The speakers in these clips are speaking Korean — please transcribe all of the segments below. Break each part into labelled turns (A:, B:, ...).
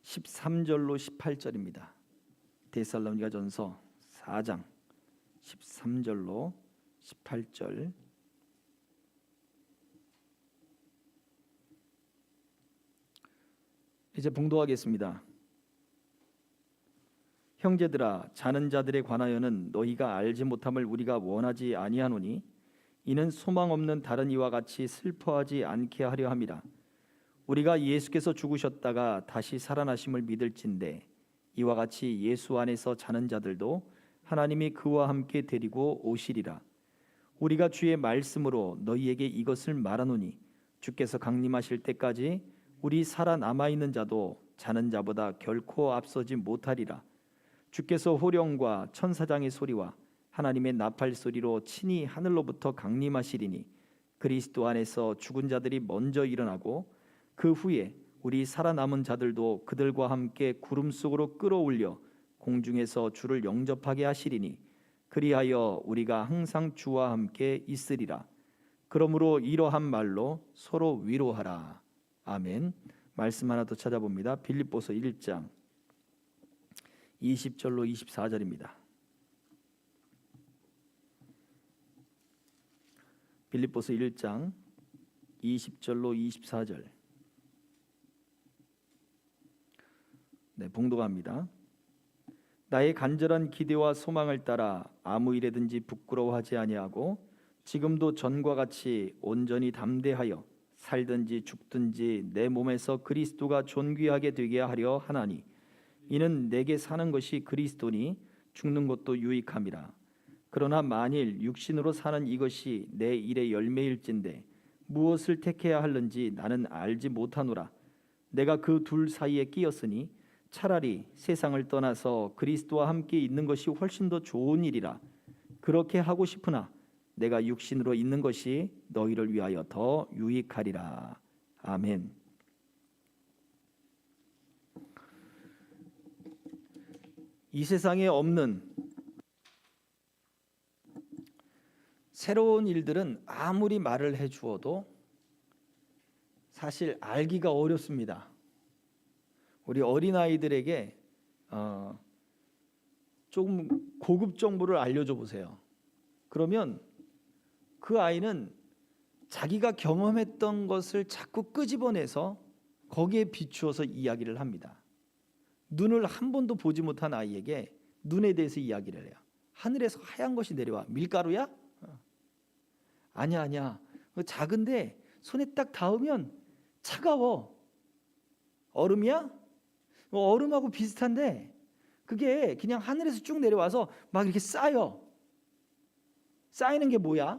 A: 13절로 18절입니다. 데살로니가전서 4장 13절로 18절. 이제 봉독하겠습니다. 형제들아, 자는 자들에 관하여는 너희가 알지 못함을 우리가 원하지 아니하노니 이는 소망 없는 다른 이와 같이 슬퍼하지 않게 하려 함이라. 우리가 예수께서 죽으셨다가 다시 살아나심을 믿을진대 이와 같이 예수 안에서 자는 자들도 하나님이 그와 함께 데리고 오시리라. 우리가 주의 말씀으로 너희에게 이것을 말하노니 주께서 강림하실 때까지 우리 살아남아 있는 자도 자는 자보다 결코 앞서지 못하리라. 주께서 호령과 천사장의 소리와 하나님의 나팔 소리로 친히 하늘로부터 강림하시리니 그리스도 안에서 죽은 자들이 먼저 일어나고 그 후에 우리 살아남은 자들도 그들과 함께 구름 속으로 끌어올려 공중에서 주를 영접하게 하시리니 그리하여 우리가 항상 주와 함께 있으리라. 그러므로 이러한 말로 서로 위로하라. 아멘. 말씀 하나 더 찾아봅니다. 빌립보서 1장 20절로 24절입니다. 빌립보서 1장 20절로 24절. 봉독합니다. 나의 간절한 기대와 소망을 따라 아무 일에든지 부끄러워하지 아니하고 지금도 전과 같이 온전히 담대하여 살든지 죽든지 내 몸에서 그리스도가 존귀하게 되게 하려 하나니 이는 내게 사는 것이 그리스도니 죽는 것도 유익함이라. 그러나 만일 육신으로 사는 이것이 내 일의 열매일진데 무엇을 택해야 할는지 나는 알지 못하노라. 내가 그 둘 사이에 끼었으니 차라리 세상을 떠나서 그리스도와 함께 있는 것이 훨씬 더 좋은 일이라. 그렇게 하고 싶으나 내가 육신으로 있는 것이 너희를 위하여 더 유익하리라. 아멘. 이 세상에 없는 새로운 일들은 아무리 말을 해주어도 사실 알기가 어렵습니다. 우리 어린아이들에게 조금 고급 정보를 알려줘 보세요. 그러면 그 아이는 자기가 경험했던 것을 자꾸 끄집어내서 거기에 비추어서 이야기를 합니다. 눈을 한 번도 보지 못한 아이에게 눈에 대해서 이야기를 해요. 하늘에서 하얀 것이 내려와. 밀가루야? 아니야. 작은데 손에 딱 닿으면 차가워. 얼음이야? 얼음하고 비슷한데 그게 그냥 하늘에서 쭉 내려와서 막 이렇게 쌓여. 쌓이는 게 뭐야?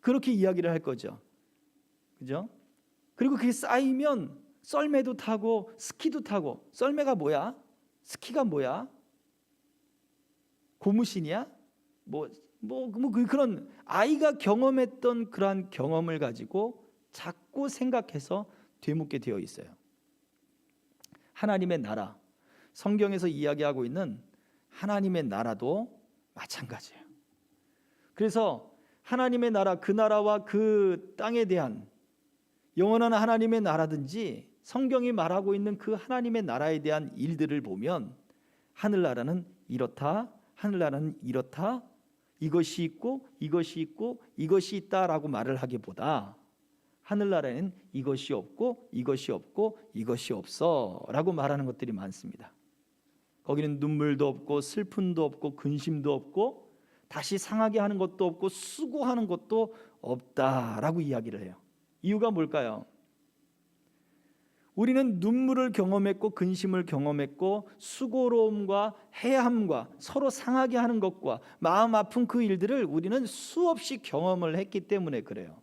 A: 그렇게 이야기를 할 거죠. 그죠? 그리고 그게 쌓이면 썰매도 타고 스키도 타고. 썰매가 뭐야? 스키가 뭐야? 고무신이야? 그런 아이가 경험했던 그러한 경험을 가지고 자꾸 생각해서 되묻게 되어 있어요. 하나님의 나라, 성경에서 이야기하고 있는 하나님의 나라도 마찬가지예요. 그래서 하나님의 나라, 그 나라와 그 땅에 대한 영원한 하나님의 나라든지 성경이 말하고 있는 그 하나님의 나라에 대한 일들을 보면 하늘나라는 이렇다, 하늘나라는 이렇다, 이것이 있고 이것이 있고 이것이 있다라고 말을 하기보다 하늘나라에는 이것이 없고 이것이 없고 이것이 없어 라고 말하는 것들이 많습니다. 거기는 눈물도 없고 슬픔도 없고 근심도 없고 다시 상하게 하는 것도 없고 수고하는 것도 없다라고 이야기를 해요. 이유가 뭘까요? 우리는 눈물을 경험했고 근심을 경험했고 수고로움과 해함과 서로 상하게 하는 것과 마음 아픈 그 일들을 우리는 수없이 경험을 했기 때문에 그래요.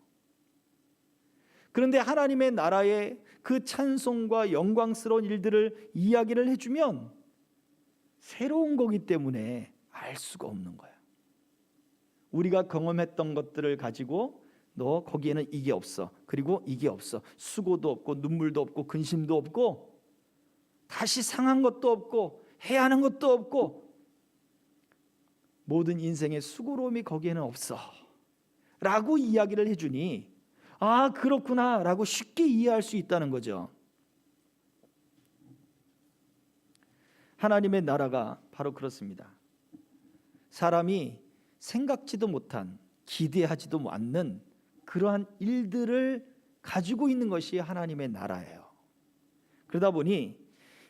A: 그런데 하나님의 나라의 그 찬송과 영광스러운 일들을 이야기를 해주면 새로운 거기 때문에 알 수가 없는 거예요. 우리가 경험했던 것들을 가지고 너 거기에는 이게 없어, 그리고 이게 없어, 수고도 없고 눈물도 없고 근심도 없고 다시 상한 것도 없고 해야 하는 것도 없고 모든 인생의 수고로움이 거기에는 없어 라고 이야기를 해주니 아 그렇구나 라고 쉽게 이해할 수 있다는 거죠. 하나님의 나라가 바로 그렇습니다. 사람이 생각지도 못한, 기대하지도 않는 그러한 일들을 가지고 있는 것이 하나님의 나라예요. 그러다 보니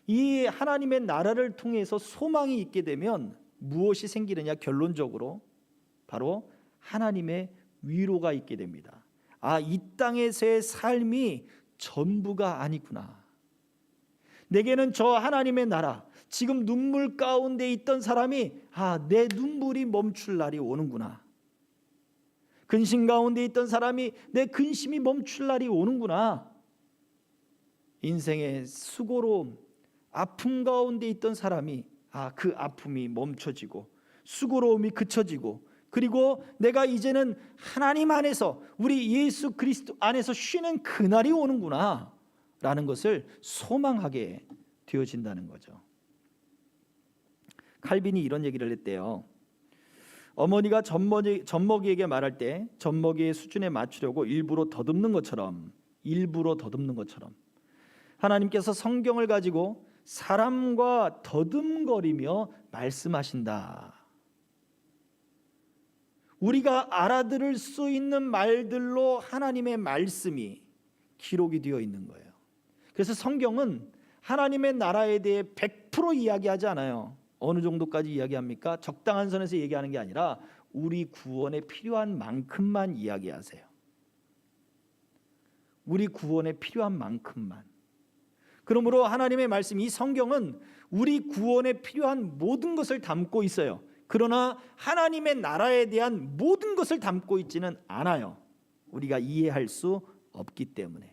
A: 이 하나님의 나라를 통해서 소망이 있게 되면 무엇이 생기느냐? 결론적으로 바로 하나님의 위로가 있게 됩니다. 이 땅에서의 삶이 전부가 아니구나. 내게는 저 하나님의 나라, 지금 눈물 가운데 있던 사람이 내 눈물이 멈출 날이 오는구나. 근심 가운데 있던 사람이 내 근심이 멈출 날이 오는구나. 인생의 수고로움, 아픔 가운데 있던 사람이 그 아픔이 멈춰지고 수고로움이 그쳐지고, 그리고 내가 이제는 하나님 안에서, 우리 예수 그리스도 안에서 쉬는 그날이 오는구나 라는 것을 소망하게 되어진다는 거죠. 칼빈이 이런 얘기를 했대요. 어머니가 젖먹이에게 말할 때 젖먹이의 수준에 맞추려고 일부러 더듬는 것처럼 하나님께서 성경을 가지고 사람과 더듬거리며 말씀하신다. 우리가 알아들을 수 있는 말들로 하나님의 말씀이 기록이 되어 있는 거예요. 그래서 성경은 하나님의 나라에 대해 100% 이야기하지 않아요. 어느 정도까지 이야기합니까? 적당한 선에서 얘기하는 게 아니라 우리 구원에 필요한 만큼만 이야기하세요. 우리 구원에 필요한 만큼만. 그러므로 하나님의 말씀, 이 성경은 우리 구원에 필요한 모든 것을 담고 있어요. 그러나 하나님의 나라에 대한 모든 것을 담고 있지는 않아요. 우리가 이해할 수 없기 때문에.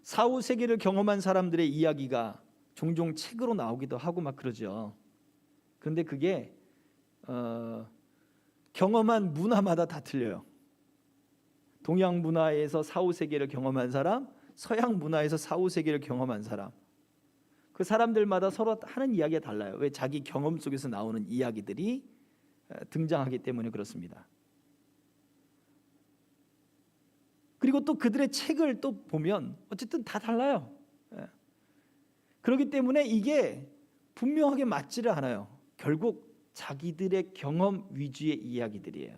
A: 사후 세계를 경험한 사람들의 이야기가 종종 책으로 나오기도 하고 막 그러죠. 그런데 그게 경험한 문화마다 다 틀려요. 동양 문화에서 사후 세계를 경험한 사람, 서양 문화에서 사후 세계를 경험한 사람, 그 사람들마다 서로 하는 이야기가 달라요. 왜? 자기 경험 속에서 나오는 이야기들이 등장하기 때문에 그렇습니다. 그리고 또 그들의 책을 또 보면 어쨌든 다 달라요. 그렇기 때문에 이게 분명하게 맞지를 않아요. 결국 자기들의 경험 위주의 이야기들이에요.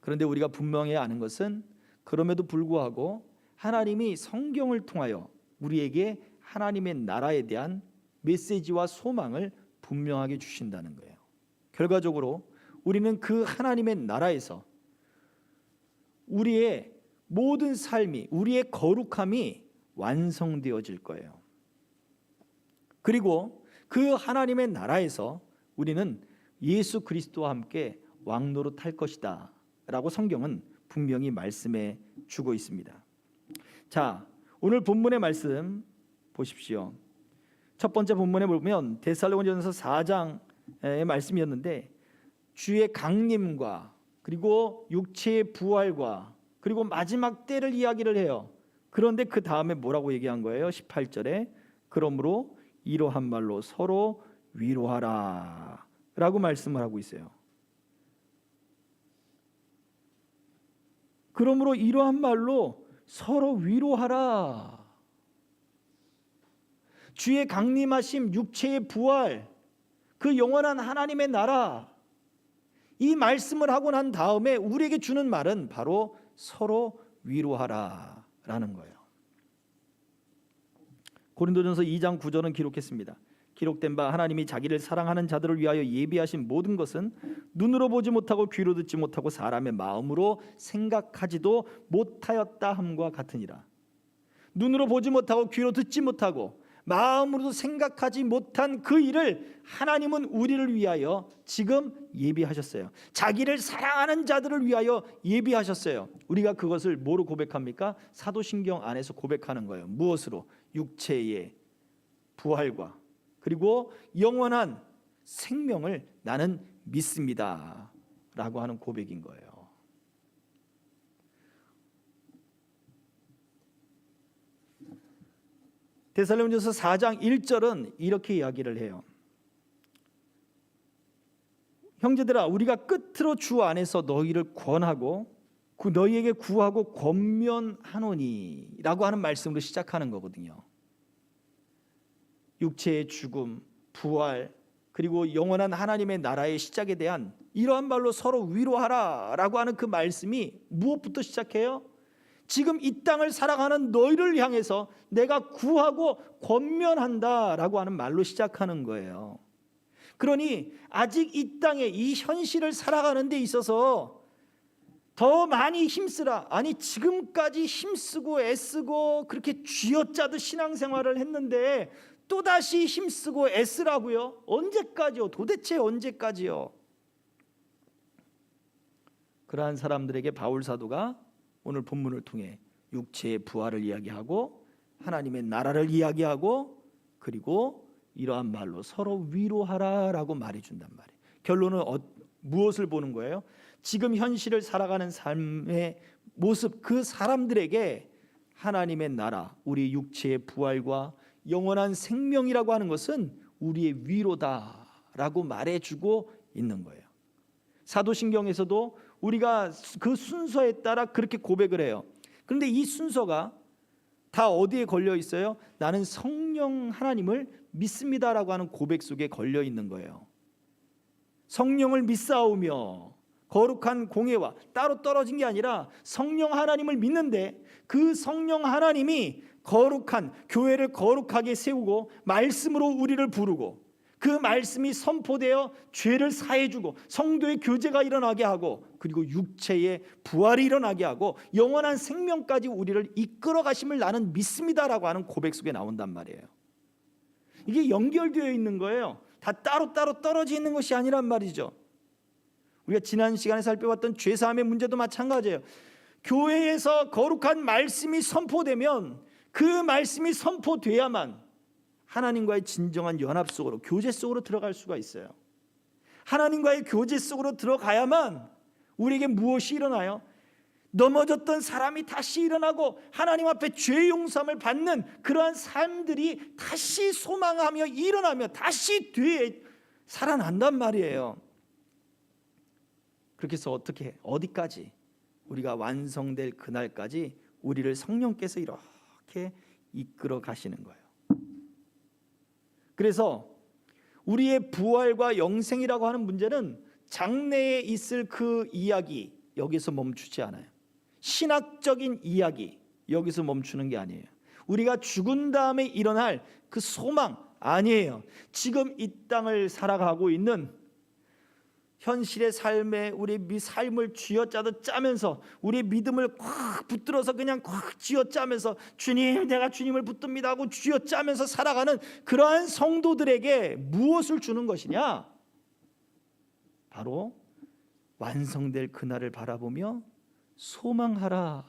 A: 그런데 우리가 분명히 아는 것은, 그럼에도 불구하고 하나님이 성경을 통하여 우리에게 하나님의 나라에 대한 메시지와 소망을 분명하게 주신다는 거예요. 결과적으로 우리는 그 하나님의 나라에서 우리의 모든 삶이, 우리의 거룩함이 완성되어질 거예요. 그리고 그 하나님의 나라에서 우리는 예수 그리스도와 함께 왕노릇할 것이다 라고 성경은 분명히 말씀해 주고 있습니다. 자, 오늘 본문의 말씀 보십시오. 첫 번째 본문에 보면 데살로니가전서 4장의 말씀이었는데, 주의 강림과 그리고 육체의 부활과 그리고 마지막 때를 이야기를 해요. 그런데 그 다음에 뭐라고 얘기한 거예요? 18절에 그러므로 이러한 말로 서로 위로하라 라고 말씀을 하고 있어요. 그러므로 이러한 말로 서로 위로하라. 주의 강림하심, 육체의 부활, 그 영원한 하나님의 나라, 이 말씀을 하고 난 다음에 우리에게 주는 말은 바로 서로 위로하라 라는 거예요. 고린도전서 2장 9절은 기록했습니다. 기록된 바 하나님이 자기를 사랑하는 자들을 위하여 예비하신 모든 것은 눈으로 보지 못하고 귀로 듣지 못하고 사람의 마음으로 생각하지도 못하였다 함과 같으니라. 눈으로 보지 못하고 귀로 듣지 못하고 마음으로도 생각하지 못한 그 일을 하나님은 우리를 위하여 지금 예비하셨어요. 자기를 사랑하는 자들을 위하여 예비하셨어요. 우리가 그것을 뭐로 고백합니까? 사도신경 안에서 고백하는 거예요. 무엇으로? 육체의 부활과 그리고 영원한 생명을 나는 믿습니다 라고 하는 고백인 거예요. 데살로니가전서 4장 1절은 이렇게 이야기를 해요. 형제들아, 우리가 끝으로 주 안에서 너희를 권하고 너희에게 구하고 권면하노니 라고 하는 말씀으로 시작하는 거거든요. 육체의 죽음, 부활, 그리고 영원한 하나님의 나라의 시작에 대한 이러한 말로 서로 위로하라 라고 하는 그 말씀이 무엇부터 시작해요? 지금 이 땅을 살아가는 너희를 향해서 내가 구하고 권면한다 라고 하는 말로 시작하는 거예요. 그러니 아직 이 땅에 이 현실을 살아가는 데 있어서 더 많이 힘쓰라. 아니 지금까지 힘쓰고 애쓰고 그렇게 쥐어짜듯 신앙생활을 했는데 또다시 힘쓰고 애쓰라고요? 언제까지요? 도대체 언제까지요? 그러한 사람들에게 바울 사도가 오늘 본문을 통해 육체의 부활을 이야기하고 하나님의 나라를 이야기하고 그리고 이러한 말로 서로 위로하라라고 말해준단 말이에요. 결론은 무엇을 보는 거예요? 지금 현실을 살아가는 삶의 모습, 그 사람들에게 하나님의 나라, 우리 육체의 부활과 영원한 생명이라고 하는 것은 우리의 위로다라고 말해주고 있는 거예요. 사도신경에서도 우리가 그 순서에 따라 그렇게 고백을 해요. 그런데 이 순서가 다 어디에 걸려 있어요? 나는 성령 하나님을 믿습니다라고 하는 고백 속에 걸려 있는 거예요. 성령을 믿사오며 거룩한 공예와 따로 떨어진 게 아니라 성령 하나님을 믿는데 그 성령 하나님이 거룩한 교회를 거룩하게 세우고 말씀으로 우리를 부르고 그 말씀이 선포되어 죄를 사해주고 성도의 교제가 일어나게 하고 그리고 육체의 부활이 일어나게 하고 영원한 생명까지 우리를 이끌어 가심을 나는 믿습니다라고 하는 고백 속에 나온단 말이에요. 이게 연결되어 있는 거예요. 다 따로따로 떨어져 있는 것이 아니란 말이죠. 우리가 지난 시간에 살펴봤던 죄사함의 문제도 마찬가지예요. 교회에서 거룩한 말씀이 선포되면 그 말씀이 선포돼야만 하나님과의 진정한 연합 속으로 교제 속으로 들어갈 수가 있어요. 하나님과의 교제 속으로 들어가야만 우리에게 무엇이 일어나요? 넘어졌던 사람이 다시 일어나고 하나님 앞에 죄 용서함을 받는 그러한 삶들이 다시 소망하며 일어나며 다시 뒤에 살아난단 말이에요. 그렇게 해서 어디까지 우리가 완성될 그날까지 우리를 성령께서 이렇게 이끌어 가시는 거예요. 그래서 우리의 부활과 영생이라고 하는 문제는 장래에 있을 그 이야기 여기서 멈추지 않아요. 신학적인 이야기 여기서 멈추는 게 아니에요. 우리가 죽은 다음에 일어날 그 소망 아니에요. 지금 이 땅을 살아가고 있는 현실의 삶에 우리 삶을 쥐어짜듯 짜면서 우리의 믿음을 꽉 붙들어서 그냥 꽉 쥐어짜면서 주님 내가 주님을 붙듭니다 하고 쥐어짜면서 살아가는 그러한 성도들에게 무엇을 주는 것이냐? 바로 완성될 그날을 바라보며 소망하라,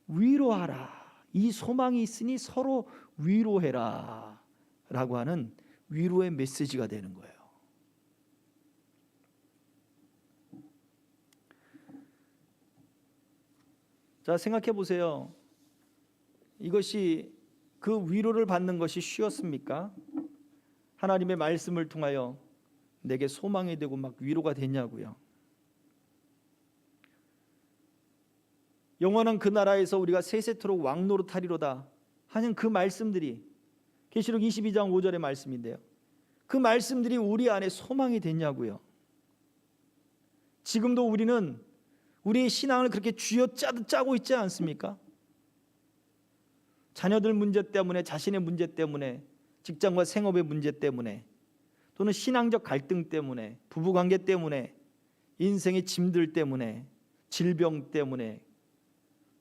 A: 위로하라. 이 소망이 있으니 서로 위로해라 라고 하는 위로의 메시지가 되는 거예요. 자, 생각해 보세요. 이것이 그 위로를 받는 것이 쉬웠습니까? 하나님의 말씀을 통하여 내게 소망이 되고 막 위로가 되냐고요. 영원한 그 나라에서 우리가 세세토록 왕노릇하리로다 하는 그 말씀들이 계시록 22장 5절의 말씀인데요. 그 말씀들이 우리 안에 소망이 됐냐고요. 지금도 우리는 우리의 신앙을 그렇게 쥐어짜듯 짜고 있지 않습니까? 자녀들 문제 때문에, 자신의 문제 때문에, 직장과 생업의 문제 때문에, 또는 신앙적 갈등 때문에, 부부관계 때문에, 인생의 짐들 때문에, 질병 때문에,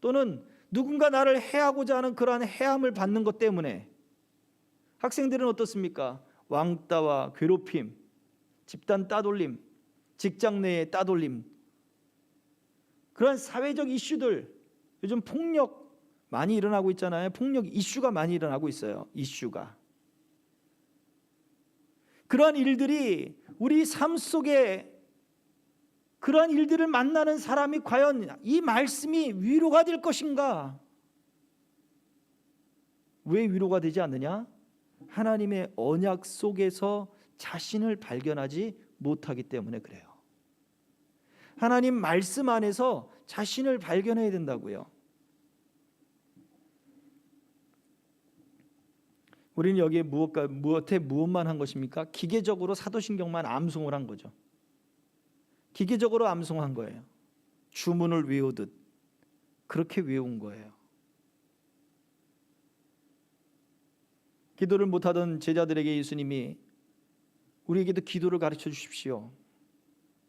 A: 또는 누군가 나를 해하고자 하는 그러한 해함을 받는 것 때문에 학생들은 어떻습니까? 왕따와 괴롭힘, 집단 따돌림, 직장 내의 따돌림, 그런 사회적 이슈들, 요즘 폭력 많이 일어나고 있잖아요. 폭력 이슈가 많이 일어나고 있어요. 이슈가. 그러한 일들이 우리 삶 속에 그러한 일들을 만나는 사람이 과연 이 말씀이 위로가 될 것인가? 왜 위로가 되지 않느냐? 하나님의 언약 속에서 자신을 발견하지 못하기 때문에 그래요. 하나님 말씀 안에서 자신을 발견해야 된다고요. 우리는 여기에 무엇만 한 것입니까? 기계적으로 사도신경만 암송을 한 거죠. 기계적으로 암송한 거예요. 주문을 외우듯 그렇게 외운 거예요. 기도를 못하던 제자들에게 예수님이 우리에게도 기도를 가르쳐 주십시오.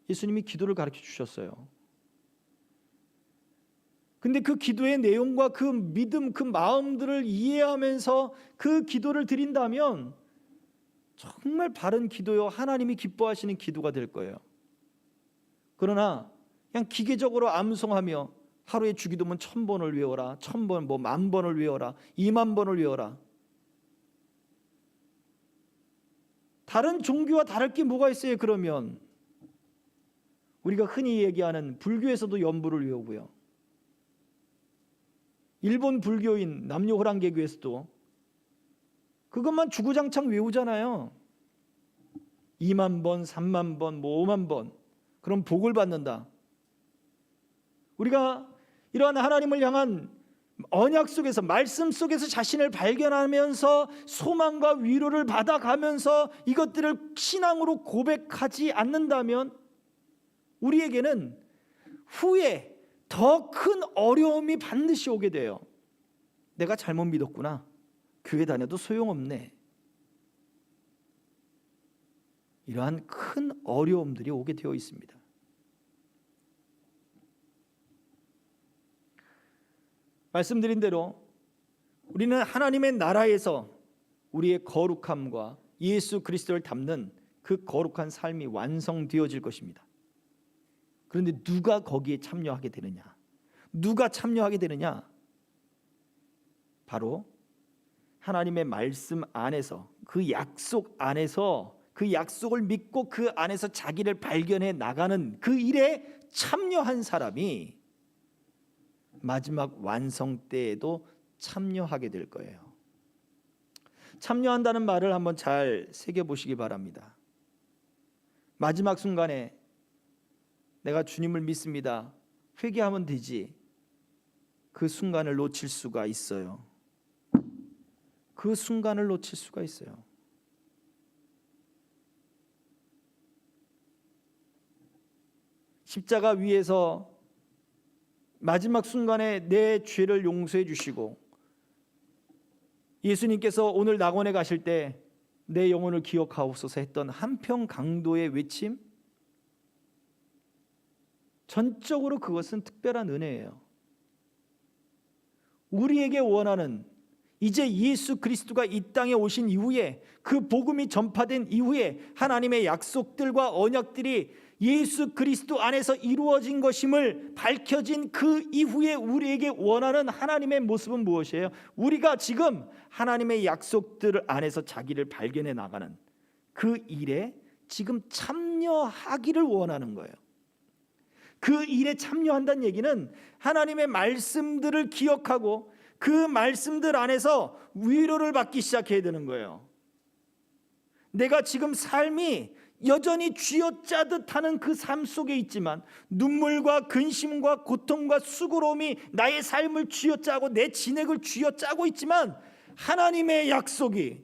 A: 예수님이 기도를 가르쳐 주셨어요. 근데 그 기도의 내용과 그 믿음, 그 마음들을 이해하면서 그 기도를 드린다면 정말 바른 기도요, 하나님이 기뻐하시는 기도가 될 거예요. 그러나 그냥 기계적으로 암송하며 하루에 주기도문 1000번을 외워라, 1000번, 10,000번을 외워라, 20,000번을 외워라. 다른 종교와 다를 게 뭐가 있어요? 그러면 우리가 흔히 얘기하는 불교에서도 연부를 외우고요, 일본 불교인 남녀호랑개교에서도 그것만 주구장창 외우잖아요. 20,000번, 30,000번, 50,000번. 그럼 복을 받는다. 우리가 이러한 하나님을 향한 언약 속에서, 말씀 속에서 자신을 발견하면서 소망과 위로를 받아가면서 이것들을 신앙으로 고백하지 않는다면 우리에게는 후에 더 큰 어려움이 반드시 오게 돼요. 내가 잘못 믿었구나. 교회 다녀도 소용없네. 이러한 큰 어려움들이 오게 되어 있습니다. 말씀드린 대로 우리는 하나님의 나라에서 우리의 거룩함과 예수 그리스도를 담는 그 거룩한 삶이 완성되어질 것입니다. 그런데 누가 거기에 참여하게 되느냐? 누가 참여하게 되느냐? 바로 하나님의 말씀 안에서, 그 약속 안에서, 그 약속을 믿고 그 안에서 자기를 발견해 나가는 그 일에 참여한 사람이 마지막 완성 때에도 참여하게 될 거예요. 참여한다는 말을 한번 잘 새겨보시기 바랍니다. 마지막 순간에 내가 주님을 믿습니다, 회개하면 되지, 그 순간을 놓칠 수가 있어요. 그 순간을 놓칠 수가 있어요. 십자가 위에서 마지막 순간에 내 죄를 용서해 주시고 예수님께서 오늘 낙원에 가실 때 내 영혼을 기억하옵소서 했던 한평 강도의 외침, 전적으로 그것은 특별한 은혜예요. 우리에게 원하는, 이제 예수 그리스도가 이 땅에 오신 이후에, 그 복음이 전파된 이후에 하나님의 약속들과 언약들이 예수 그리스도 안에서 이루어진 것임을 밝혀진 그 이후에 우리에게 원하는 하나님의 모습은 무엇이에요? 우리가 지금 하나님의 약속들 안에서 자기를 발견해 나가는 그 일에 지금 참여하기를 원하는 거예요. 그 일에 참여한다는 얘기는 하나님의 말씀들을 기억하고 그 말씀들 안에서 위로를 받기 시작해야 되는 거예요. 내가 지금 삶이 여전히 쥐어짜듯 하는 그 삶 속에 있지만, 눈물과 근심과 고통과 수고로움이 나의 삶을 쥐어짜고 내 진액을 쥐어짜고 있지만, 하나님의 약속이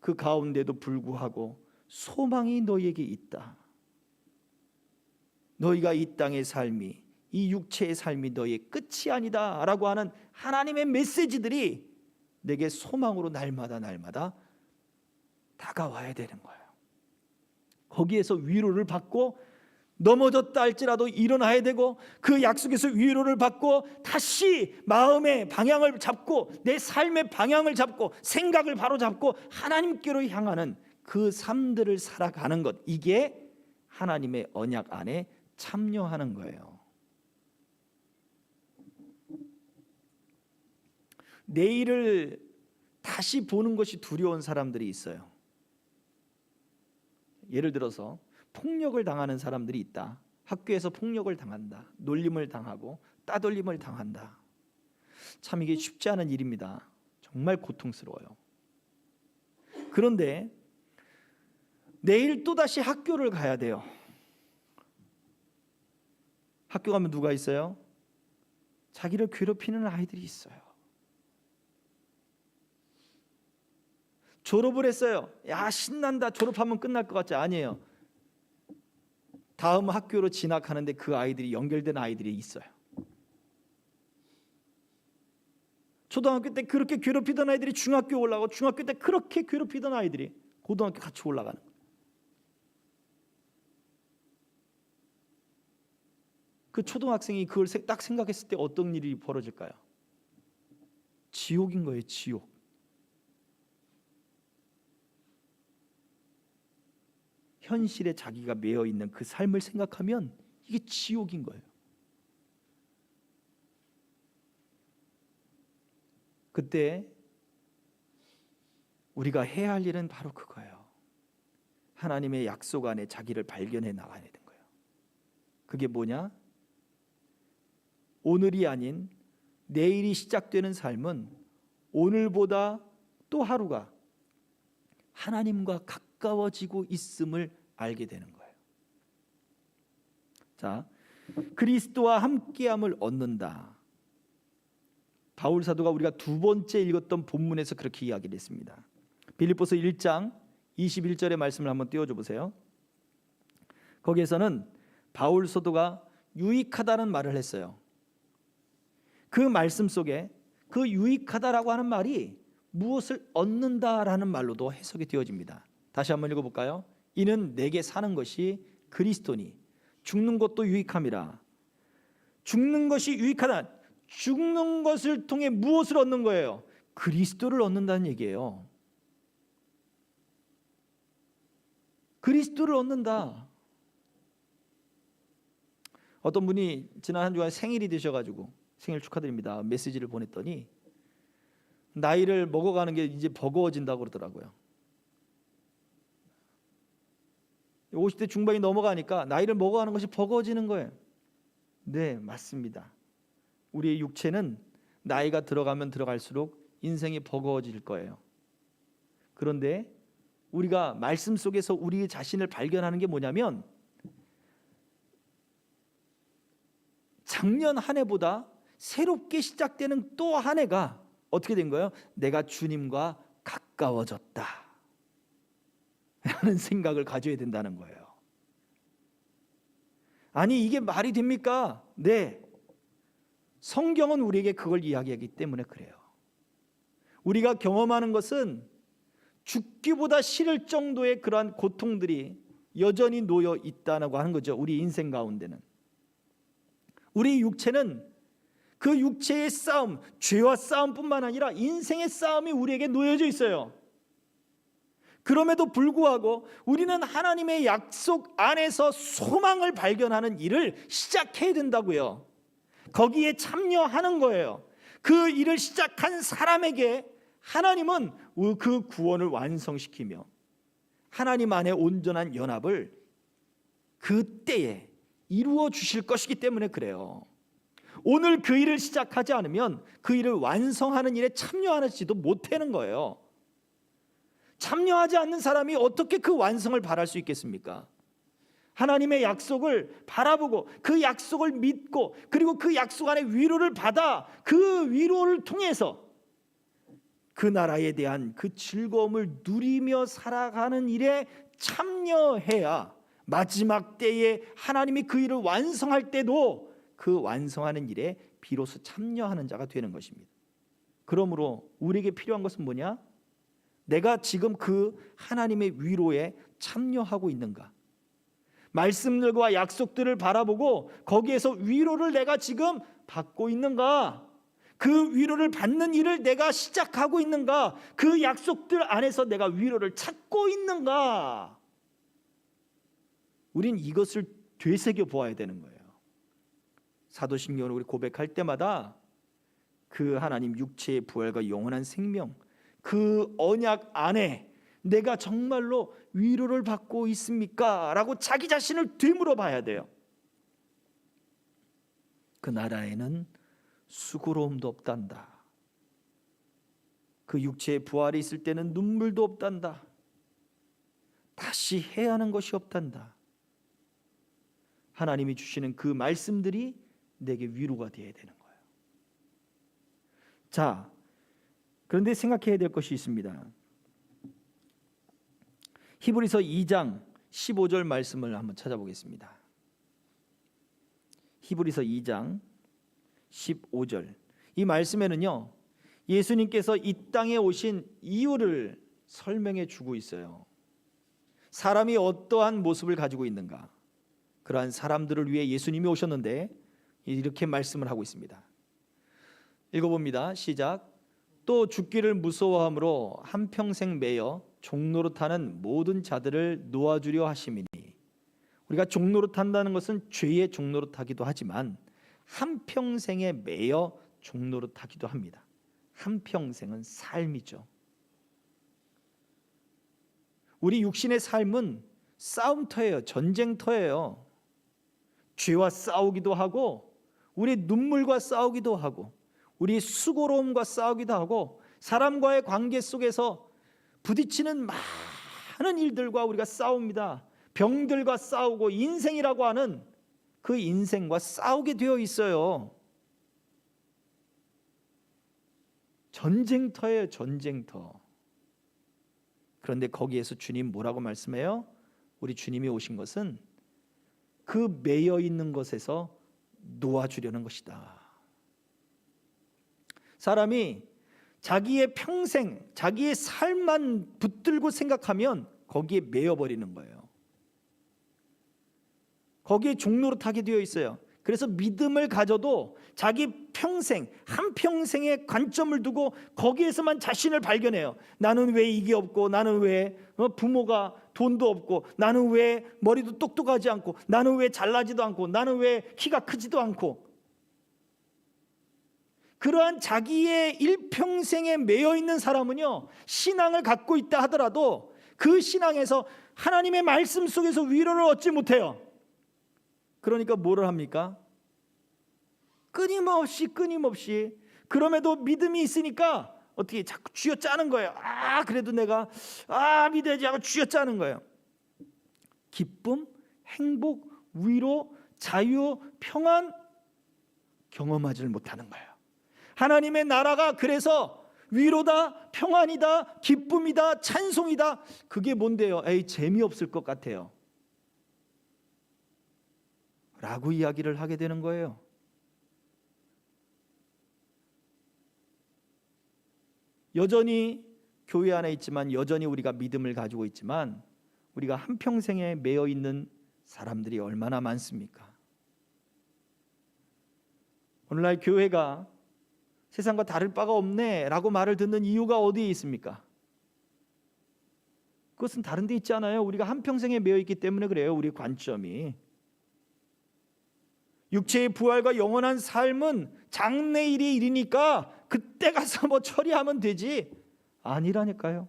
A: 그 가운데도 불구하고 소망이 너희에게 있다. 너희가 이 땅의 삶이, 이 육체의 삶이 너희의 끝이 아니다 라고 하는 하나님의 메시지들이 내게 소망으로 날마다 다가와야 되는 거예요. 거기에서 위로를 받고 넘어졌다 할지라도 일어나야 되고, 그 약속에서 위로를 받고 다시 마음의 방향을 잡고 내 삶의 방향을 잡고 생각을 바로 잡고 하나님께로 향하는 그 삶들을 살아가는 것, 이게 하나님의 언약 안에 참여하는 거예요. 내일을 다시 보는 것이 두려운 사람들이 있어요. 예를 들어서 폭력을 당하는 사람들이 있다. 학교에서 폭력을 당한다. 놀림을 당하고 따돌림을 당한다. 참 이게 쉽지 않은 일입니다. 정말 고통스러워요. 그런데 내일 또다시 학교를 가야 돼요. 학교 가면 누가 있어요? 자기를 괴롭히는 아이들이 있어요. 졸업을 했어요. 야, 신난다. 졸업하면 끝날 것 같지? 아니에요. 다음 학교로 진학하는데 그 아이들이 연결된 아이들이 있어요. 초등학교 때 그렇게 괴롭히던 아이들이 중학교 올라가고, 중학교 때 그렇게 괴롭히던 아이들이 고등학교 같이 올라가는 거예요. 그 초등학생이 그걸 딱 생각했을 때 어떤 일이 벌어질까요? 지옥인 거예요, 지옥. 현실에 자기가 매여 있는 그 삶을 생각하면 이게 지옥인 거예요. 그때 우리가 해야 할 일은 바로 그거예요. 하나님의 약속 안에 자기를 발견해 나가야 되는 거예요. 그게 뭐냐? 오늘이 아닌 내일이 시작되는 삶은 오늘보다 또 하루가 하나님과 가까워지고 있음을 알게 되는 거예요. 자, 그리스도와 함께함을 얻는다. 바울 사도가 우리가 두 번째 읽었던 본문에서 그렇게 이야기를 했습니다. 빌립보서 1장 21절의 말씀을 한번 띄워줘 보세요. 거기에서는 바울 사도가 유익하다는 말을 했어요. 그 말씀 속에 그 유익하다라고 하는 말이 무엇을 얻는다라는 말로도 해석이 되어집니다. 다시 한번 읽어볼까요? 이는 내게 사는 것이 그리스도니 죽는 것도 유익함이라. 죽는 것이 유익하다. 죽는 것을 통해 무엇을 얻는 거예요? 그리스도를 얻는다는 얘기예요. 그리스도를 얻는다. 어떤 분이 지난 한 주간 생일이 되셔가지고 생일 축하드립니다 메시지를 보냈더니 나이를 먹어가는 게 이제 버거워진다고 그러더라고요. 50대 중반이 넘어가니까 나이를 먹어가는 것이 버거워지는 거예요. 네, 맞습니다. 우리의 육체는 나이가 들어가면 들어갈수록 인생이 버거워질 거예요. 그런데 우리가 말씀 속에서 우리 자신을 발견하는 게 뭐냐면 작년 한 해보다 새롭게 시작되는 또 한 해가 어떻게 된 거예요? 내가 주님과 가까워졌다 라는 생각을 가져야 된다는 거예요. 아니 이게 말이 됩니까? 네, 성경은 우리에게 그걸 이야기하기 때문에 그래요. 우리가 경험하는 것은 죽기보다 싫을 정도의 그러한 고통들이 여전히 놓여 있다고 하는 거죠. 우리 인생 가운데는. 우리 육체는 그 육체의 싸움, 죄와 싸움뿐만 아니라 인생의 싸움이 우리에게 놓여져 있어요. 그럼에도 불구하고 우리는 하나님의 약속 안에서 소망을 발견하는 일을 시작해야 된다고요. 거기에 참여하는 거예요. 그 일을 시작한 사람에게 하나님은 그 구원을 완성시키며 하나님 안에 온전한 연합을 그때에 이루어 주실 것이기 때문에 그래요. 오늘 그 일을 시작하지 않으면 그 일을 완성하는 일에 참여하지도 못하는 거예요. 참여하지 않는 사람이 어떻게 그 완성을 바랄 수 있겠습니까? 하나님의 약속을 바라보고 그 약속을 믿고 그리고 그 약속 안에 위로를 받아 그 위로를 통해서 그 나라에 대한 그 즐거움을 누리며 살아가는 일에 참여해야 마지막 때에 하나님이 그 일을 완성할 때도 그 완성하는 일에 비로소 참여하는 자가 되는 것입니다. 그러므로 우리에게 필요한 것은 뭐냐? 내가 지금 그 하나님의 위로에 참여하고 있는가? 말씀들과 약속들을 바라보고 거기에서 위로를 내가 지금 받고 있는가? 그 위로를 받는 일을 내가 시작하고 있는가? 그 약속들 안에서 내가 위로를 찾고 있는가? 우린 이것을 되새겨 보아야 되는 거예요. 사도신경을 우리 고백할 때마다 그 하나님 육체의 부활과 영원한 생명, 그 언약 안에 내가 정말로 위로를 받고 있습니까? 라고 자기 자신을 되물어 봐야 돼요. 그 나라에는 수고로움도 없단다. 그 육체의 부활이 있을 때는 눈물도 없단다. 다시 해야 하는 것이 없단다. 하나님이 주시는 그 말씀들이 내게 위로가 되어야 되는 거예요. 자, 그런데 생각해야 될 것이 있습니다. 히브리서 2장 15절 말씀을 한번 찾아보겠습니다. 히브리서 2장 15절. 이 말씀에는요, 예수님께서 이 땅에 오신 이유를 설명해 주고 있어요. 사람이 어떠한 모습을 가지고 있는가, 그러한 사람들을 위해 예수님이 오셨는데 이렇게 말씀을 하고 있습니다. 읽어봅니다. 시작. 또 죽기를 무서워함으로 한평생 매여 종노릇하는 모든 자들을 놓아주려 하심이니. 우리가 종노릇한다는 것은 죄의 종노릇하기도 하지만 한평생에 매여 종노릇하기도 합니다. 한평생은 삶이죠. 우리 육신의 삶은 싸움터예요. 전쟁터예요. 죄와 싸우기도 하고, 우리 눈물과 싸우기도 하고, 우리 수고로움과 싸우기도 하고, 사람과의 관계 속에서 부딪히는 많은 일들과 우리가 싸웁니다. 병들과 싸우고, 인생이라고 하는 그 인생과 싸우게 되어 있어요. 전쟁터예요. 전쟁터. 그런데 거기에서 주님 뭐라고 말씀해요? 우리 주님이 오신 것은 그 매여 있는 것에서 놓아주려는 것이다. 사람이 자기의 평생, 자기의 삶만 붙들고 생각하면 거기에 매여버리는 거예요. 거기에 종노릇하게 되어 있어요. 그래서 믿음을 가져도 자기 평생, 한평생의 관점을 두고 거기에서만 자신을 발견해요. 나는 왜 이게 없고, 나는 왜 부모가 돈도 없고, 나는 왜 머리도 똑똑하지 않고, 나는 왜 잘나지도 않고, 나는 왜 키가 크지도 않고. 그러한 자기의 일평생에 매여 있는 사람은요, 신앙을 갖고 있다 하더라도 그 신앙에서 하나님의 말씀 속에서 위로를 얻지 못해요. 그러니까 뭐를 합니까? 끊임없이 그럼에도 믿음이 있으니까 어떻게 자꾸 쥐어짜는 거예요. 그래도 내가 믿어야지 하고 쥐어짜는 거예요. 기쁨, 행복, 위로, 자유, 평안 경험하지를 못하는 거예요. 하나님의 나라가 그래서 위로다, 평안이다, 기쁨이다, 찬송이다. 그게 뭔데요? 재미없을 것 같아요 라고 이야기를 하게 되는 거예요. 여전히 교회 안에 있지만, 여전히 우리가 믿음을 가지고 있지만, 우리가 한평생에 매여 있는 사람들이 얼마나 많습니까? 오늘날 교회가 세상과 다를 바가 없네 라고 말을 듣는 이유가 어디에 있습니까? 그것은 다른 데 있지 않아요. 우리가 한평생에 매여 있기 때문에 그래요. 우리 관점이. 육체의 부활과 영원한 삶은 장래일이 일이니까 그때 가서 뭐 처리하면 되지, 아니라니까요.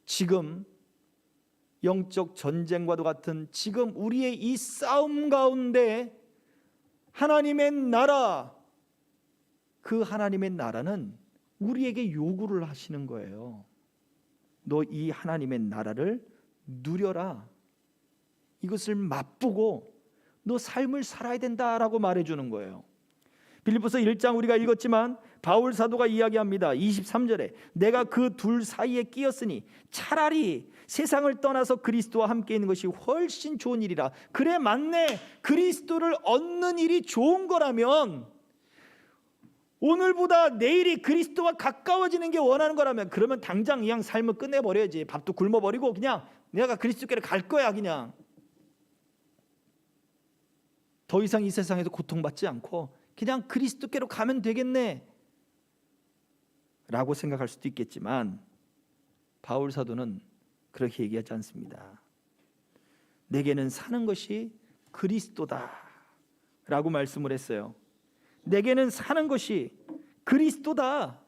A: 지금 영적 전쟁과도 같은 지금 우리의 이 싸움 가운데 하나님의 나라, 그 하나님의 나라는 우리에게 요구를 하시는 거예요. 너 이 하나님의 나라를 누려라. 이것을 맛보고 너 삶을 살아야 된다라고 말해주는 거예요. 빌립보서 1장 우리가 읽었지만 바울 사도가 이야기합니다. 23절에 내가 그 둘 사이에 끼었으니 차라리 세상을 떠나서 그리스도와 함께 있는 것이 훨씬 좋은 일이라. 그래, 맞네. 그리스도를 얻는 일이 좋은 거라면, 오늘보다 내일이 그리스도와 가까워지는 게 원하는 거라면, 그러면 당장 그냥 삶을 끝내버려야지. 밥도 굶어버리고 그냥 내가 그리스도께로 갈 거야. 그냥 더 이상 이 세상에서 고통받지 않고 그냥 그리스도께로 가면 되겠네 라고 생각할 수도 있겠지만, 바울 사도는 그렇게 얘기하지 않습니다. 내게는 사는 것이 그리스도다 라고 말씀을 했어요. 내게는 사는 것이 그리스도다.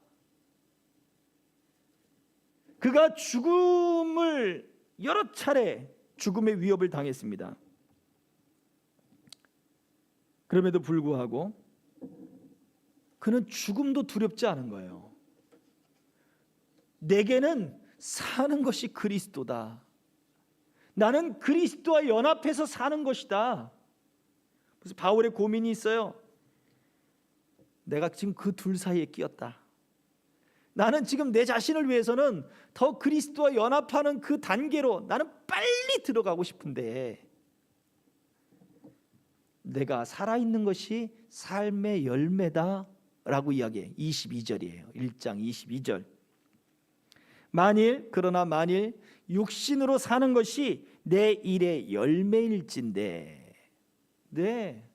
A: 그가 죽음을 여러 차례 죽음의 위협을 당했습니다. 그럼에도 불구하고 그는 죽음도 두렵지 않은 거예요. 내게는 사는 것이 그리스도다. 나는 그리스도와 연합해서 사는 것이다. 그래서 바울의 고민이 있어요. 내가 지금 그 둘 사이에 끼었다. 나는 지금 내 자신을 위해서는 더 그리스도와 연합하는 그 단계로 나는 빨리 들어가고 싶은데, 내가 살아있는 것이 삶의 열매다 라고 이야기해. 22절이에요 1장 22절. 그러나 만일 육신으로 사는 것이 내 일의 열매일진데, 네,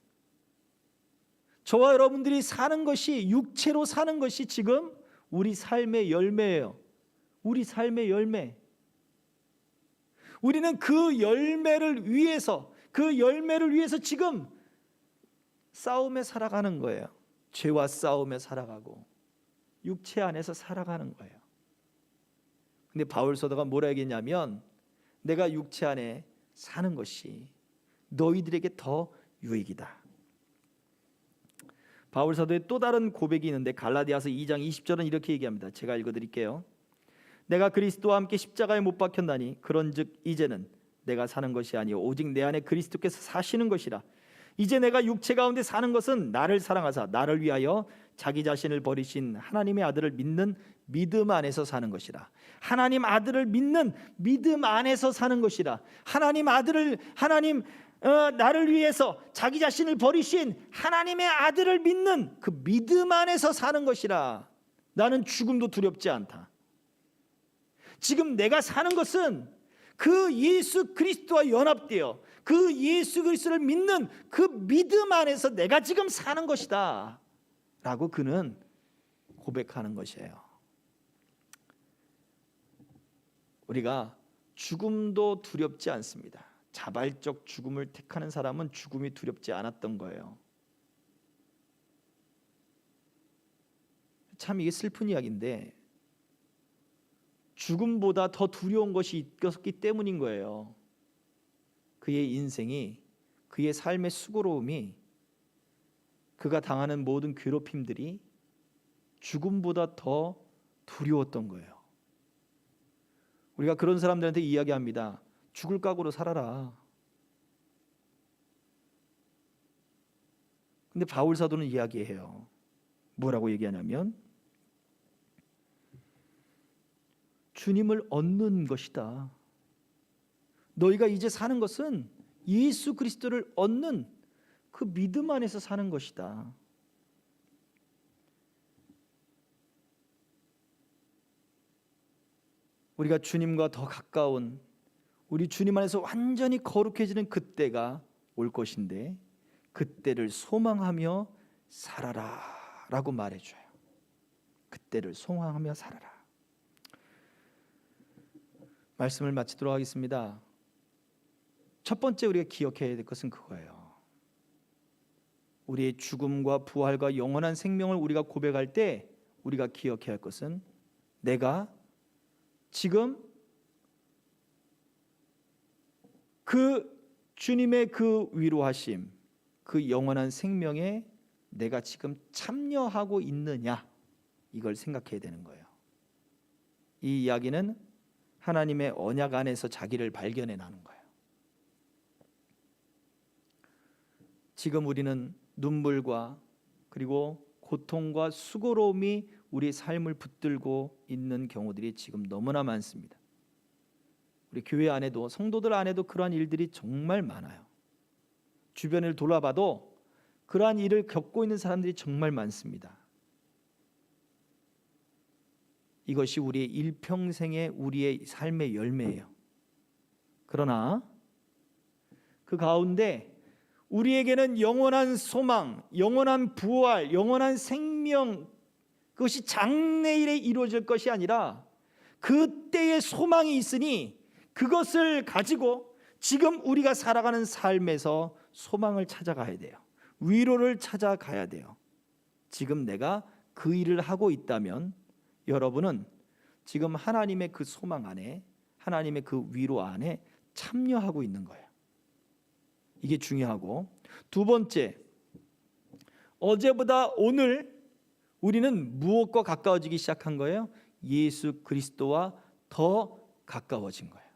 A: 저와 여러분들이 사는 것이, 육체로 사는 것이 지금 우리 삶의 열매예요. 우리 삶의 열매. 우리는 그 열매를 위해서 지금 싸움에 살아가는 거예요. 죄와 싸움에 살아가고 육체 안에서 살아가는 거예요. 근데 바울 사도가 뭐라 얘기했냐면, 내가 육체 안에 사는 것이 너희들에게 더 유익이다. 바울 사도의 또 다른 고백이 있는데 갈라디아서 2장 20절은 이렇게 얘기합니다. 제가 읽어드릴게요. 내가 그리스도와 함께 십자가에 못 박혔나니 그런즉 이제는 내가 사는 것이 아니요 오직 내 안에 그리스도께서 사시는 것이라. 이제 내가 육체 가운데 사는 것은 나를 사랑하사 나를 위하여 자기 자신을 버리신 하나님의 아들을 믿는 믿음 안에서 사는 것이라. 하나님 아들을 믿는 믿음 안에서 사는 것이라. 나를 위해서 자기 자신을 버리신 하나님의 아들을 믿는 그 믿음 안에서 사는 것이라. 나는 죽음도 두렵지 않다. 지금 내가 사는 것은 그 예수 그리스도와 연합되어 그 예수 그리스도를 믿는 그 믿음 안에서 내가 지금 사는 것이다 라고 그는 고백하는 것이에요. 우리가 죽음도 두렵지 않습니다. 자발적 죽음을 택하는 사람은 죽음이 두렵지 않았던 거예요. 참 이게 슬픈 이야기인데, 죽음보다 더 두려운 것이 있었기 때문인 거예요. 그의 인생이, 그의 삶의 수고로움이, 그가 당하는 모든 괴롭힘들이 죽음보다 더 두려웠던 거예요. 우리가 그런 사람들한테 이야기합니다. 죽을 각오로 살아라. 근데 바울 사도는 이야기해요. 뭐라고 얘기하냐면, 주님을 얻는 것이다. 너희가 이제 사는 것은 예수 그리스도를 얻는 그 믿음 안에서 사는 것이다. 우리가 주님과 더 가까운, 우리 주님 안에서 완전히 거룩해지는 그때가 올 것인데, 그때를 소망하며 살아라 라고 말해줘요. 그때를 소망하며 살아라. 말씀을 마치도록 하겠습니다. 첫 번째 우리가 기억해야 될 것은 그거예요. 우리의 죽음과 부활과 영원한 생명을 우리가 고백할 때 우리가 기억해야 할 것은, 내가 지금 그 주님의 그 위로하심, 그 영원한 생명에 내가 지금 참여하고 있느냐, 이걸 생각해야 되는 거예요. 이 이야기는 하나님의 언약 안에서 자기를 발견해 나는 거예요. 지금 우리는 눈물과 그리고 고통과 수고로움이 우리 삶을 붙들고 있는 경우들이 지금 너무나 많습니다. 우리 교회 안에도, 성도들 안에도 그러한 일들이 정말 많아요. 주변을 돌아봐도 그러한 일을 겪고 있는 사람들이 정말 많습니다. 이것이 우리의 일평생의 우리의 삶의 열매예요. 그러나 그 가운데 우리에게는 영원한 소망, 영원한 부활, 영원한 생명, 그것이 장래일에 이루어질 것이 아니라 그때의 소망이 있으니 그것을 가지고 지금 우리가 살아가는 삶에서 소망을 찾아가야 돼요. 위로를 찾아가야 돼요. 지금 내가 그 일을 하고 있다면 여러분은 지금 하나님의 그 소망 안에, 하나님의 그 위로 안에 참여하고 있는 거예요. 이게 중요하고, 두 번째, 어제보다 오늘 우리는 무엇과 가까워지기 시작한 거예요? 예수 그리스도와 더 가까워진 거예요.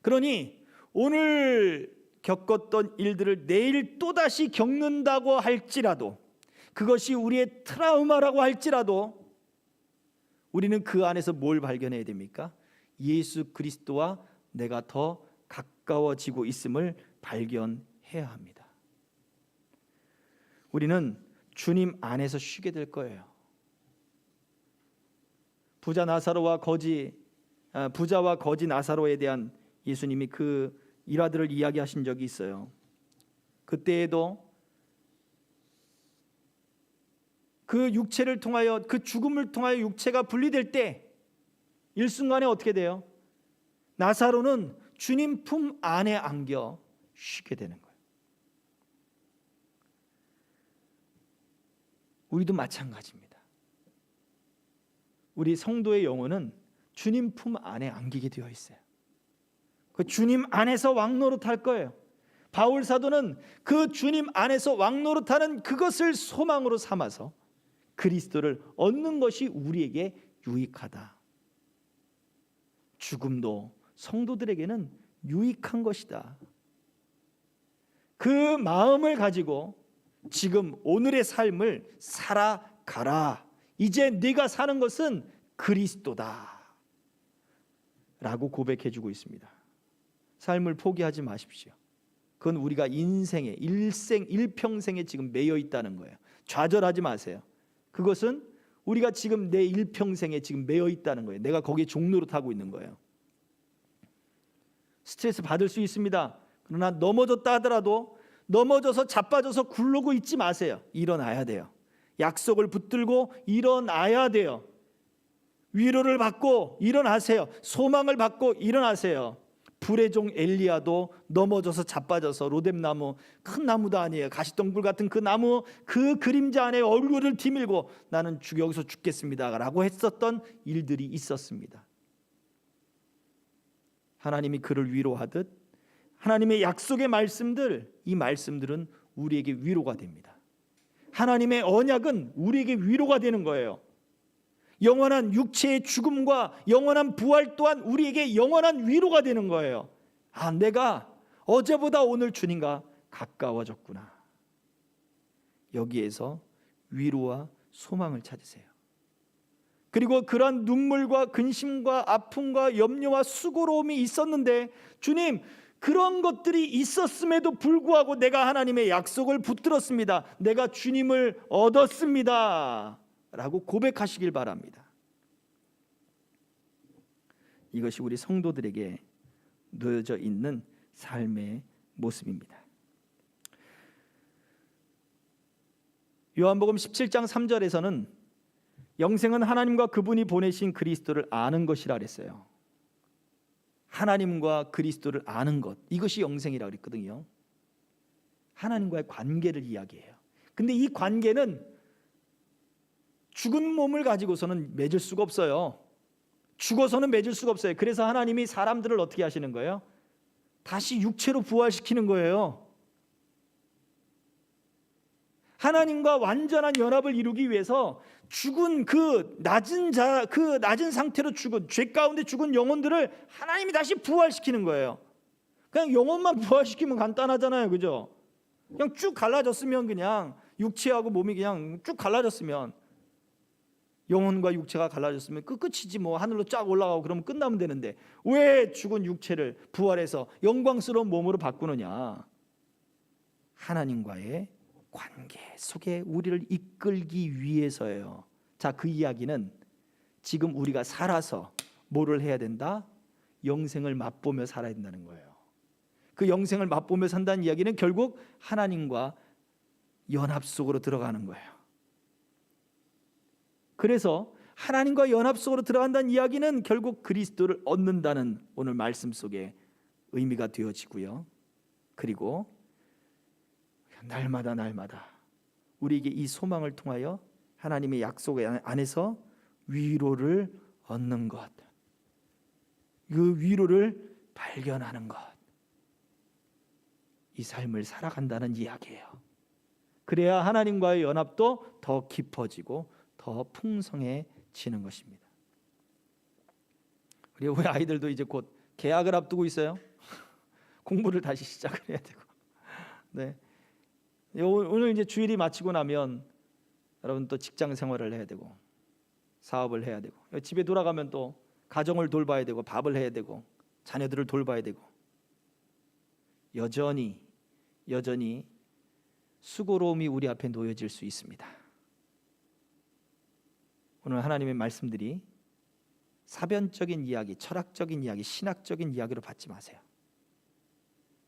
A: 그러니 오늘 겪었던 일들을 내일 또다시 겪는다고 할지라도, 그것이 우리의 트라우마라고 할지라도 우리는 그 안에서 뭘 발견해야 됩니까? 예수 그리스도와 내가 더 가까워지고 있음을 발견해야 합니다. 우리는 주님 안에서 쉬게 될 거예요. 부자와 거지 나사로에 대한 예수님이 그 일화들을 이야기하신 적이 있어요. 그때에도 그 육체를 통하여, 그 죽음을 통하여 육체가 분리될 때 일순간에 어떻게 돼요? 나사로는 주님 품 안에 안겨 쉬게 되는 거예요. 우리도 마찬가지입니다. 우리 성도의 영혼은 주님 품 안에 안기게 되어 있어요. 그 주님 안에서 왕노릇할 거예요. 바울 사도는 그 주님 안에서 왕노릇하는 그것을 소망으로 삼아서 그리스도를 얻는 것이 우리에게 유익하다. 죽음도 성도들에게는 유익한 것이다. 그 마음을 가지고 지금 오늘의 삶을 살아가라. 이제 네가 사는 것은 그리스도다 라고 고백해주고 있습니다. 삶을 포기하지 마십시오. 그건 우리가 인생에 일평생에 지금 매여 있다는 거예요. 좌절하지 마세요. 그것은 우리가 지금 내 일평생에 지금 매여 있다는 거예요. 내가 거기에 종노릇하고 있는 거예요. 스트레스 받을 수 있습니다. 그러나 넘어졌다 하더라도 넘어져서 자빠져서 굴르고 있지 마세요. 일어나야 돼요. 약속을 붙들고 일어나야 돼요. 위로를 받고 일어나세요. 소망을 받고 일어나세요. 불의 종 엘리야도 넘어져서 자빠져서 로뎀나무, 큰 나무도 아니에요. 가시덩굴 같은 그 나무, 그 그림자 안에 얼굴을 디밀고 나는 여기서 죽겠습니다 라고 했었던 일들이 있었습니다. 하나님이 그를 위로하듯 하나님의 약속의 말씀들, 이 말씀들은 우리에게 위로가 됩니다. 하나님의 언약은 우리에게 위로가 되는 거예요. 영원한 육체의 죽음과 영원한 부활 또한 우리에게 영원한 위로가 되는 거예요. 아, 내가 어제보다 오늘 주님과 가까워졌구나. 여기에서 위로와 소망을 찾으세요. 그리고 그러한 눈물과 근심과 아픔과 염려와 수고로움이 있었는데, 주님, 그런 것들이 있었음에도 불구하고 내가 하나님의 약속을 붙들었습니다. 내가 주님을 얻었습니다 라고 고백하시길 바랍니다. 이것이 우리 성도들에게 놓여져 있는 삶의 모습입니다. 요한복음 17장 3절에서는 영생은 하나님과 그분이 보내신 그리스도를 아는 것이라 그랬어요. 하나님과 그리스도를 아는 것, 이것이 영생이라고 그랬거든요. 하나님과의 관계를 이야기해요. 근데 이 관계는 죽은 몸을 가지고서는 맺을 수가 없어요. 죽어서는 맺을 수가 없어요. 그래서 하나님이 사람들을 어떻게 하시는 거예요? 다시 육체로 부활시키는 거예요. 하나님과 완전한 연합을 이루기 위해서 죽은 그 낮은 상태로 죽은, 죄 가운데 죽은 영혼들을 하나님이 다시 부활시키는 거예요. 그냥 영혼만 부활시키면 간단하잖아요, 그죠? 그냥 쭉 갈라졌으면, 그냥 육체하고 몸이 그냥 쭉 갈라졌으면, 영혼과 육체가 갈라졌으면 그 끝이지, 뭐 하늘로 쫙 올라가고 그러면 끝나면 되는데 왜 죽은 육체를 부활해서 영광스러운 몸으로 바꾸느냐? 하나님과의 관계 속에 우리를 이끌기 위해서예요. 자, 그 이야기는 지금 우리가 살아서 뭐를 해야 된다? 영생을 맛보며 살아야 된다는 거예요. 그 영생을 맛보며 산다는 이야기는 결국 하나님과 연합 속으로 들어가는 거예요. 그래서 하나님과 연합 속으로 들어간다는 이야기는 결국 그리스도를 얻는다는 오늘 말씀 속에 의미가 되어지고요. 그리고 날마다 우리에게 이 소망을 통하여 하나님의 약속 안에서 위로를 얻는 것, 그 위로를 발견하는 것, 이 삶을 살아간다는 이야기예요. 그래야 하나님과의 연합도 더 깊어지고 더 풍성해지는 것입니다. 우리 아이들도 이제 곧 개학을 앞두고 있어요. 공부를 다시 시작을 해야 되고. 네. 오늘 이제 주일이 마치고 나면 여러분 또 직장 생활을 해야 되고 사업을 해야 되고 집에 돌아가면 또 가정을 돌봐야 되고 밥을 해야 되고 자녀들을 돌봐야 되고 여전히 수고로움이 우리 앞에 놓여질 수 있습니다. 오늘 하나님의 말씀들이 사변적인 이야기, 철학적인 이야기, 신학적인 이야기로 받지 마세요.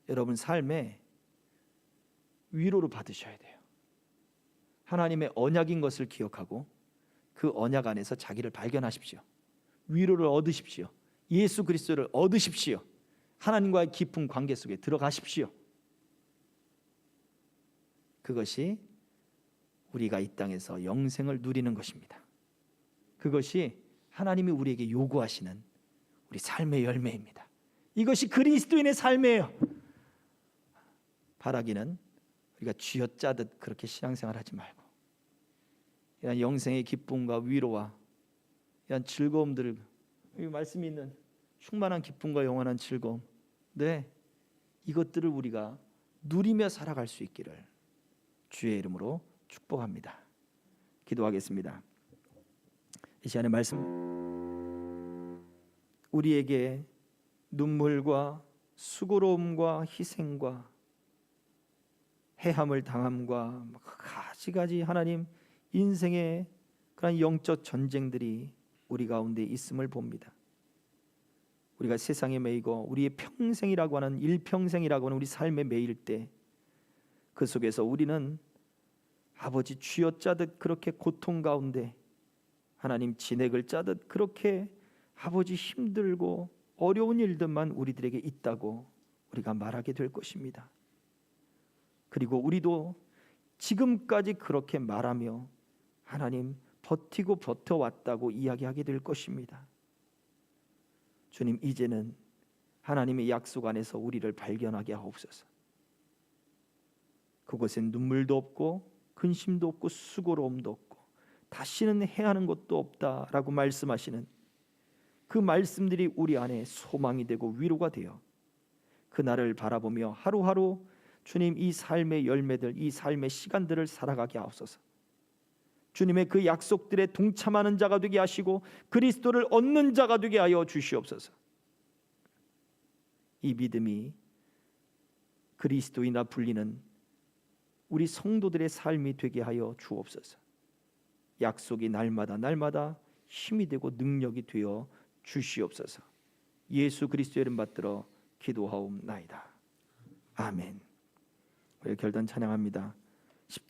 A: 여러분 삶에 위로를 받으셔야 돼요. 하나님의 언약인 것을 기억하고 그 언약 안에서 자기를 발견하십시오. 위로를 얻으십시오. 예수 그리스도를 얻으십시오. 하나님과의 깊은 관계 속에 들어가십시오. 그것이 우리가 이 땅에서 영생을 누리는 것입니다. 그것이 하나님이 우리에게 요구하시는 우리 삶의 열매입니다. 이것이 그리스도인의 삶이에요. 바라기는 우리가 쥐어짜듯 그렇게 신앙생활하지 말고 이런 영생의 기쁨과 위로와 이런 즐거움들을, 이 말씀이 있는 충만한 기쁨과 영원한 즐거움, 네, 이것들을 우리가 누리며 살아갈 수 있기를 주의 이름으로 축복합니다. 기도하겠습니다. 이 시간에 말씀, 우리에게 눈물과 수고로움과 희생과 해함을 당함과 가지가지 하나님 인생의 그런 영적 전쟁들이 우리 가운데 있음을 봅니다. 우리가 세상에 매이고 우리의 평생이라고 하는 일평생이라고 하는 우리 삶에 매일 때 그 속에서 우리는 아버지 쥐어짜듯 그렇게 고통 가운데 하나님 진액을 짜듯 그렇게 아버지 힘들고 어려운 일들만 우리들에게 있다고 우리가 말하게 될 것입니다. 그리고 우리도 지금까지 그렇게 말하며 하나님 버티고 버텨왔다고 이야기하게 될 것입니다. 주님, 이제는 하나님의 약속 안에서 우리를 발견하게 하옵소서. 그곳엔 눈물도 없고 근심도 없고 수고로움도 없고 다시는 해하는 것도 없다라고 말씀하시는 그 말씀들이 우리 안에 소망이 되고 위로가 되어 그날을 바라보며 하루하루 주님 이 삶의 열매들, 이 삶의 시간들을 살아가게 하옵소서. 주님의 그 약속들에 동참하는 자가 되게 하시고 그리스도를 얻는 자가 되게 하여 주시옵소서. 이 믿음이 그리스도이나 불리는 우리 성도들의 삶이 되게 하여 주옵소서. 약속이 날마다 힘이 되고 능력이 되어 주시옵소서. 예수 그리스도의 이름 받들어 기도하옵나이다. 아멘. 우리 결단 찬양합니다.